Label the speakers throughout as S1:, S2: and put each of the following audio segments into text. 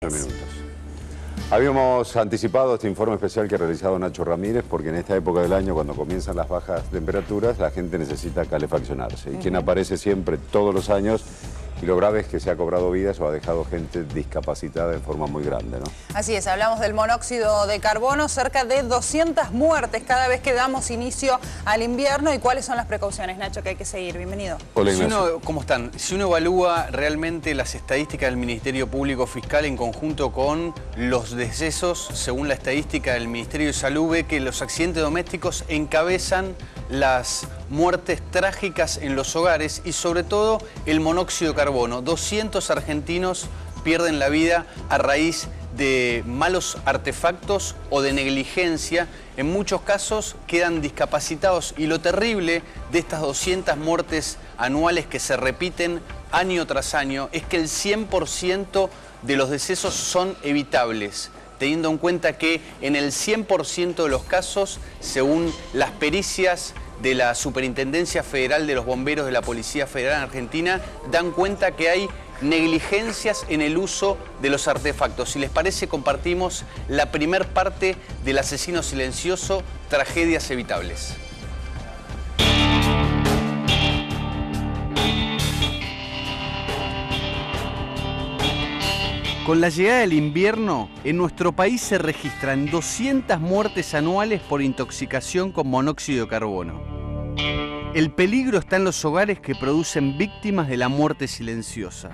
S1: Minutos. Habíamos anticipado este informe especial que ha realizado Nacho Ramírez porque en esta época del año, cuando comienzan las bajas temperaturas, la gente necesita calefaccionarse. Y quien aparece siempre, todos los años, y lo grave es que se ha cobrado vidas o ha dejado gente discapacitada en forma muy grande, ¿no?
S2: Así es, hablamos del monóxido de carbono, cerca de 200 muertes cada vez que damos inicio al invierno. ¿Y cuáles son las precauciones, Nacho, que hay que seguir? Bienvenido.
S3: Hola, Ignacio. ¿Cómo están? Si uno evalúa realmente las estadísticas del Ministerio Público Fiscal en conjunto con los decesos, según la estadística del Ministerio de Salud, ve que los accidentes domésticos encabezan las muertes trágicas en los hogares y sobre todo el monóxido de carbono. 200 argentinos pierden la vida a raíz de malos artefactos o de negligencia. En muchos casos quedan discapacitados y lo terrible de estas 200 muertes anuales que se repiten año tras año es que el 100% de los decesos son evitables, teniendo en cuenta que en el 100% de los casos, según las pericias de la Superintendencia Federal de los Bomberos de la Policía Federal en Argentina, dan cuenta que hay negligencias en el uso de los artefactos. Si les parece, compartimos la primer parte del asesino silencioso, tragedias evitables. Con la llegada del invierno, en nuestro país se registran 200 muertes anuales por intoxicación con monóxido de carbono. El peligro está en los hogares que producen víctimas de la muerte silenciosa.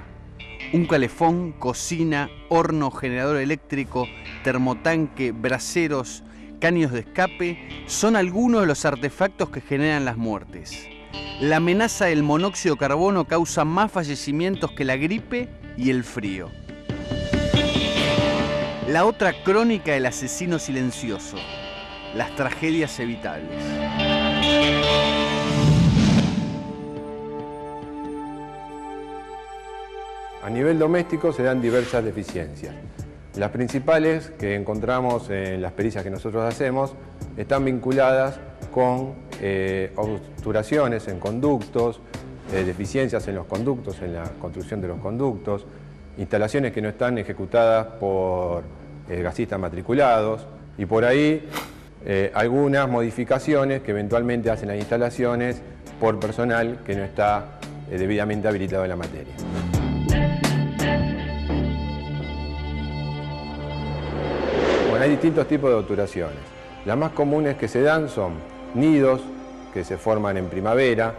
S3: Un calefón, cocina, horno, generador eléctrico, termotanque, braseros, caños de escape son algunos de los artefactos que generan las muertes. La amenaza del monóxido de carbono causa más fallecimientos que la gripe y el frío. La otra crónica del asesino silencioso, las tragedias evitables.
S4: A nivel doméstico se dan diversas deficiencias. Las principales que encontramos en las pericias que nosotros hacemos están vinculadas con obturaciones en conductos, deficiencias en los conductos, en la construcción de los conductos, instalaciones que no están ejecutadas por gasistas matriculados y por ahí algunas modificaciones que eventualmente hacen las instalaciones por personal que no está debidamente habilitado en la materia. Bueno, hay distintos tipos de obturaciones. Las más comunes que se dan son nidos que se forman en primavera,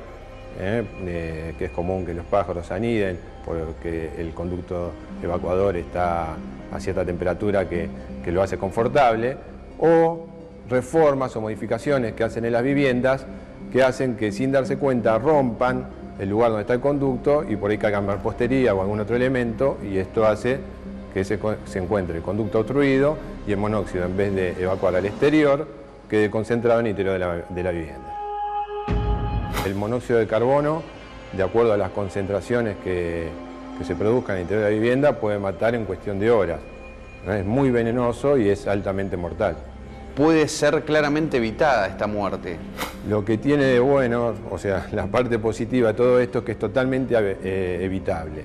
S4: que es común que los pájaros aniden porque el conducto evacuador está a cierta temperatura que lo hace confortable, o reformas o modificaciones que hacen en las viviendas que hacen que sin darse cuenta rompan el lugar donde está el conducto y por ahí caigan mampostería o algún otro elemento y esto hace que se encuentre el conducto obstruido y el monóxido, en vez de evacuar al exterior, quede concentrado en el interior de la vivienda. El monóxido de carbono, de acuerdo a las concentraciones que se produzcan en el interior de la vivienda, puede matar en cuestión de horas. Es muy venenoso y es altamente mortal.
S3: Puede ser claramente evitada esta muerte.
S4: Lo que tiene de bueno, o sea, la parte positiva de todo esto es que es totalmente evitable.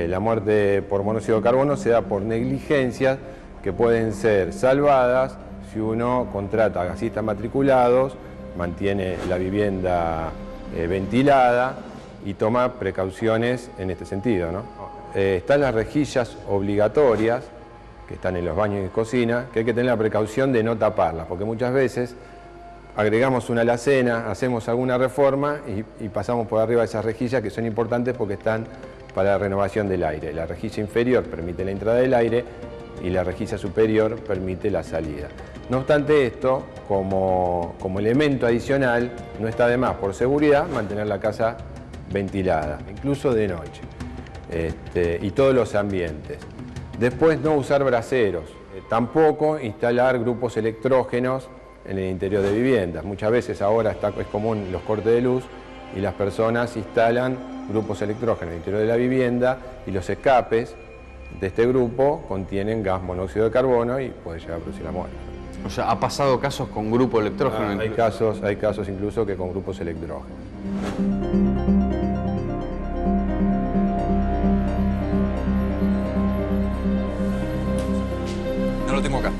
S4: La muerte por monóxido de carbono se da por negligencias que pueden ser salvadas si uno contrata a gasistas matriculados, mantiene la vivienda ventilada y toma precauciones en este sentido, ¿no? Están las rejillas obligatorias que están en los baños y cocina, que hay que tener la precaución de no taparlas, porque muchas veces agregamos una alacena, hacemos alguna reforma y pasamos por arriba de esas rejillas que son importantes porque están para la renovación del aire. La rejilla inferior permite la entrada del aire y la rejilla superior permite la salida. No obstante esto, como elemento adicional, no está de más, por seguridad, mantener la casa ventilada, incluso de noche, y todos los ambientes. Después, no usar braseros, tampoco instalar grupos electrógenos en el interior de viviendas. Muchas veces ahora es común los cortes de luz y las personas instalan grupos electrógenos en el interior de la vivienda y los escapes de este grupo contienen gas monóxido de carbono y puede llegar a producir la muerte.
S3: O sea, ¿ha pasado casos con grupo electrógeno?
S4: Hay casos incluso que con grupos electrógenos.
S3: lo tengo acá.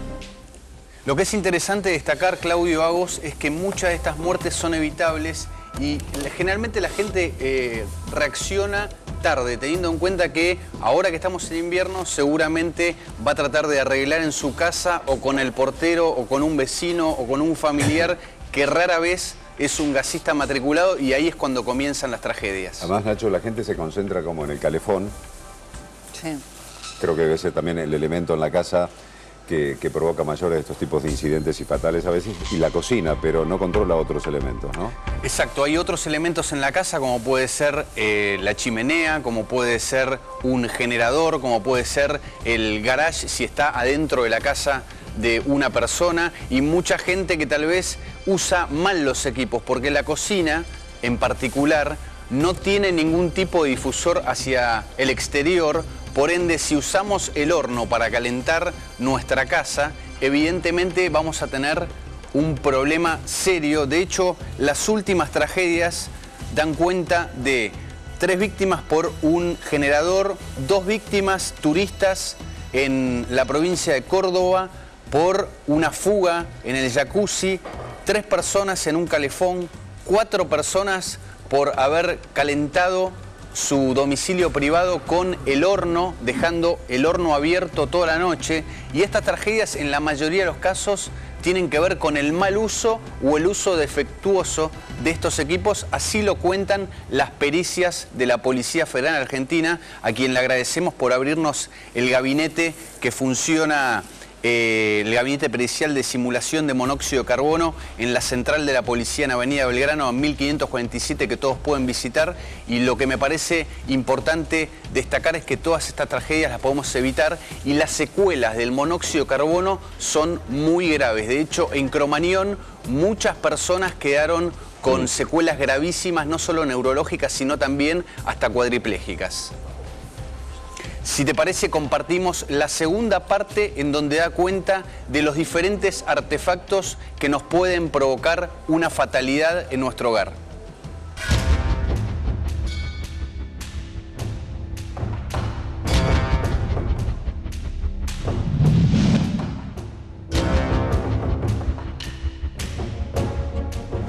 S3: Lo que es interesante destacar, Claudio Agos, es que muchas de estas muertes son evitables y generalmente la gente reacciona tarde, teniendo en cuenta que ahora que estamos en invierno seguramente va a tratar de arreglar en su casa o con el portero o con un vecino o con un familiar que rara vez es un gasista matriculado, y ahí es cuando comienzan las tragedias.
S1: Además, Nacho, la gente se concentra como en el calefón.
S2: Sí.
S1: Creo que debe ser también el elemento en la casa que provoca mayores de estos tipos de incidentes y fatales a veces, y la cocina, pero no controla otros elementos, ¿no?
S3: Exacto, hay otros elementos en la casa, como puede ser la chimenea, como puede ser un generador, como puede ser el garage si está adentro de la casa de una persona, y mucha gente que tal vez usa mal los equipos, porque la cocina en particular no tiene ningún tipo de difusor hacia el exterior. Por ende, si usamos el horno para calentar nuestra casa, evidentemente vamos a tener un problema serio. De hecho, las últimas tragedias dan cuenta de 3 víctimas por un generador, 2 víctimas turistas en la provincia de Córdoba por una fuga en el jacuzzi, 3 personas en un calefón, 4 personas por haber calentado su domicilio privado con el horno, dejando el horno abierto toda la noche. Y estas tragedias en la mayoría de los casos tienen que ver con el mal uso o el uso defectuoso de estos equipos. Así lo cuentan las pericias de la Policía Federal Argentina, a quien le agradecemos por abrirnos el gabinete que funciona, el gabinete pericial de simulación de monóxido de carbono en la central de la policía en Avenida Belgrano 1547, que todos pueden visitar. Y lo que me parece importante destacar es que todas estas tragedias las podemos evitar, y las secuelas del monóxido de carbono son muy graves. De hecho, en Cromañón muchas personas quedaron con secuelas gravísimas, no solo neurológicas, sino también hasta cuadriplégicas. Si te parece, compartimos la segunda parte en donde da cuenta de los diferentes artefactos que nos pueden provocar una fatalidad en nuestro hogar.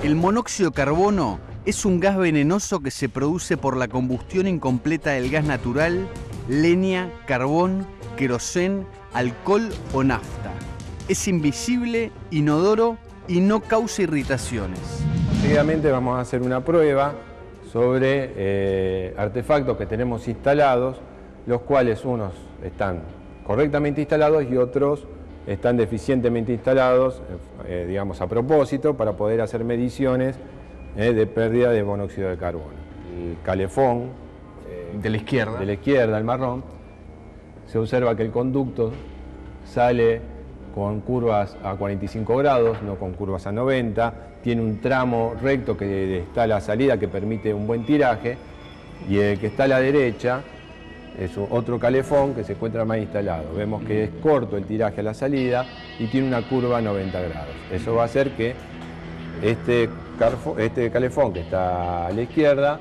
S3: El monóxido de carbono es un gas venenoso que se produce por la combustión incompleta del gas natural, leña, carbón, querosén, alcohol o nafta. Es invisible, inodoro y no causa irritaciones.
S4: Seguidamente vamos a hacer una prueba sobre artefactos que tenemos instalados, los cuales unos están correctamente instalados y otros están deficientemente instalados, digamos a propósito, para poder hacer mediciones de pérdida de monóxido de carbono. El calefón
S3: de la
S4: izquierda, el marrón, se observa que el conducto sale con curvas a 45 grados, no con curvas a 90, tiene un tramo recto que está a la salida que permite un buen tiraje, y el que está a la derecha es otro calefón que se encuentra más instalado. Vemos que es corto el tiraje a la salida y tiene una curva a 90 grados. Eso va a hacer que este calefón que está a la izquierda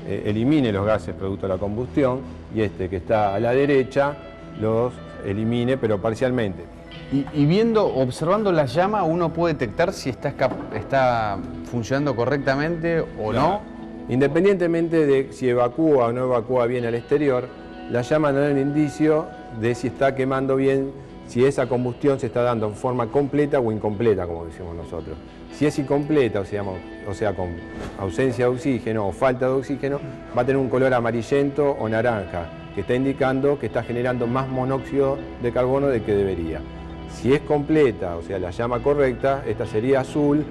S4: elimine los gases producto de la combustión, y este que está a la derecha los elimine, pero parcialmente.
S3: Y observando la llama, uno puede detectar si está funcionando correctamente o no.
S4: Independientemente de si evacúa o no evacúa bien al exterior, la llama nos da un indicio de si está quemando bien, si esa combustión se está dando en forma completa o incompleta, como decimos nosotros. Si es incompleta, o sea, con ausencia de oxígeno o falta de oxígeno, va a tener un color amarillento o naranja, que está indicando que está generando más monóxido de carbono del que debería. Si es completa, o sea, la llama correcta, esta sería azul,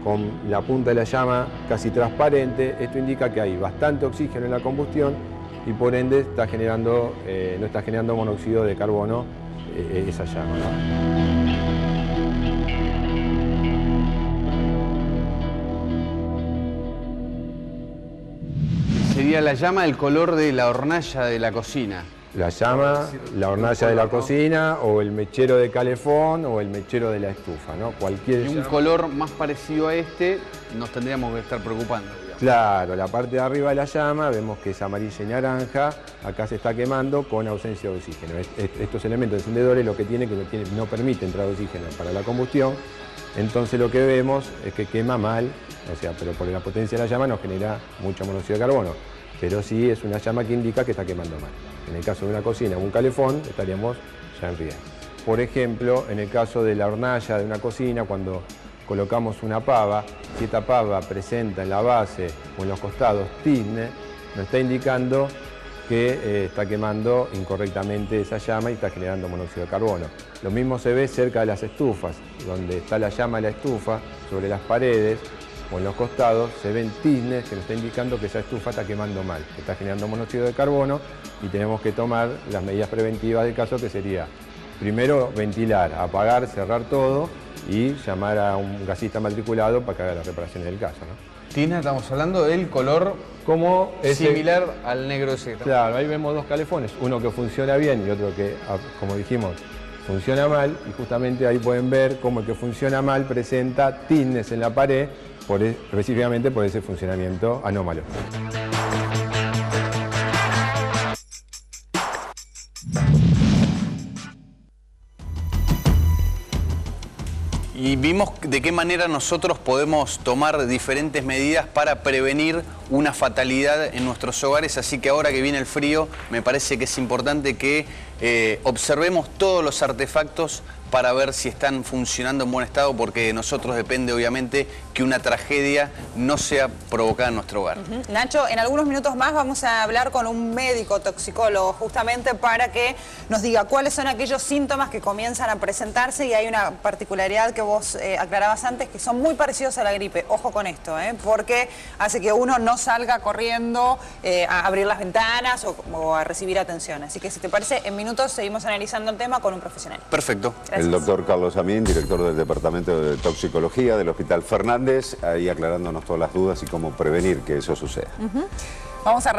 S4: con la punta de la llama casi transparente. Esto indica que hay bastante oxígeno en la combustión y por ende no está generando monóxido de carbono esa llama, ¿no?
S3: Sería la llama del color de la hornalla de la cocina.
S4: La llama, la hornalla de la cocina, o el mechero de calefón, o el mechero de la estufa, ¿no? Cualquier
S3: Y un
S4: llama.
S3: color más parecido a este nos tendríamos que estar preocupando, digamos.
S4: Claro, la parte de arriba de la llama vemos que es amarilla y naranja, acá se está quemando con ausencia de oxígeno. Estos elementos encendedores lo que tienen que no permite entrar oxígeno para la combustión, entonces lo que vemos es que quema mal, o sea, pero por la potencia de la llama no genera mucho monóxido de carbono, pero sí es una llama que indica que está quemando mal. En el caso de una cocina o un calefón estaríamos ya en riesgo. Por ejemplo, en el caso de la hornalla de una cocina, cuando colocamos una pava, si esta pava presenta en la base o en los costados tizne, nos está indicando que está quemando incorrectamente esa llama y está generando monóxido de carbono. Lo mismo se ve cerca de las estufas, donde está la llama de la estufa, sobre las paredes o en los costados se ven tiznes que nos está indicando que esa estufa está quemando mal, que está generando monóxido de carbono y tenemos que tomar las medidas preventivas del caso, que sería primero ventilar, apagar, cerrar todo y llamar a un gasista matriculado para que haga las reparaciones del caso, ¿no?
S3: Tina, estamos hablando del color
S4: como
S3: similar al negro ese.
S4: Claro, ahí vemos dos calefones, uno que funciona bien y otro que, como dijimos, funciona mal, y justamente ahí pueden ver cómo el que funciona mal presenta tiznes en la pared, específicamente por ese funcionamiento anómalo.
S3: Y vimos de qué manera nosotros podemos tomar diferentes medidas para prevenir una fatalidad en nuestros hogares, así que ahora que viene el frío me parece que es importante que observemos todos los artefactos para ver si están funcionando en buen estado, porque de nosotros depende obviamente que una tragedia no sea provocada en nuestro hogar.
S2: Nacho, en algunos minutos más vamos a hablar con un médico toxicólogo justamente para que nos diga cuáles son aquellos síntomas que comienzan a presentarse, y hay una particularidad que vos aclarabas antes, que son muy parecidos a la gripe. Ojo con esto, porque hace que uno no salga corriendo a abrir las ventanas o a recibir atención. Así que si te parece, en minutos seguimos analizando el tema con un profesional.
S3: Perfecto.
S2: Gracias.
S1: El doctor Carlos Amín, director del Departamento de Toxicología del Hospital Fernández, ahí aclarándonos todas las dudas y cómo prevenir que eso suceda.
S2: Vamos a